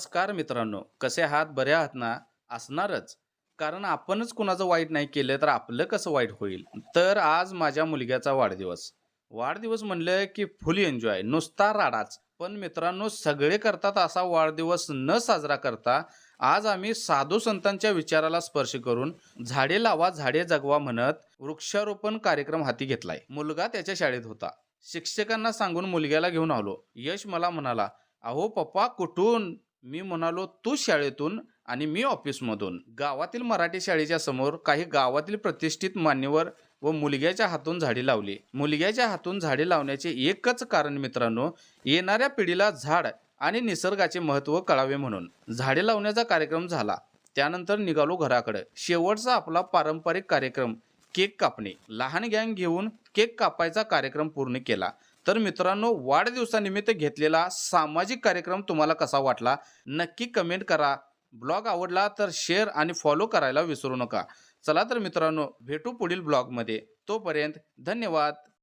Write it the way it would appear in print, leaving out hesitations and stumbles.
नमस्कार मित्रांनो, कसे आहात? बरे आहात ना? असणारच. कारण आपणच कुणाचं वाईट नाही केलं तर आपलं कसं वाईट होईल? तर आज माझ्या मुलग्याचा वाढदिवस. वाढदिवस म्हणलं की फुल एन्जॉय, नुसता राडाच. पण मित्रांनो सगळे करतात असा वाढदिवस न साजरा करता, आज आम्ही साधू संतांच्या विचाराला स्पर्श करून झाडे लावा, झाडे जगवा म्हणत वृक्षारोपण कार्यक्रम हाती घेतलाय. मुलगा त्याच्या शाळेत होता. शिक्षकांना सांगून मुलग्याला घेऊन आलो. यश मला म्हणाला, "अहो पप्पा कुठून?" मी म्हणालो, "तू शाळेतून आणि मी ऑफिसमधून." गावातील मराठी शाळेच्या समोर काही गावातील प्रतिष्ठित मान्यवर व मुलग्याच्या हातून झाडे लावली. मुलग्याच्या हातून झाडे लावण्याचे एकच कारण मित्रांनो, येणाऱ्या पिढीला झाड आणि निसर्गाचे महत्त्व कळावे म्हणून. झाडे लावण्याचा कार्यक्रम झाला. त्यानंतर निघालो घराकडे. शेवटचा आपला पारंपरिक कार्यक्रम केक कापणे. लहान गँग घेऊन केक कापायचा कार्यक्रम पूर्ण केला. तर मित्रांनो वाढदिवसानिमित्त घेतलेला सामाजिक कार्यक्रम तुम्हाला कसा वाटला नक्की कमेंट करा. ब्लॉग आवडला तर शेअर आणि फॉलो करायला विसरू नका. चला तर मित्रांनो भेटू पुढील ब्लॉगमध्ये. तोपर्यंत धन्यवाद.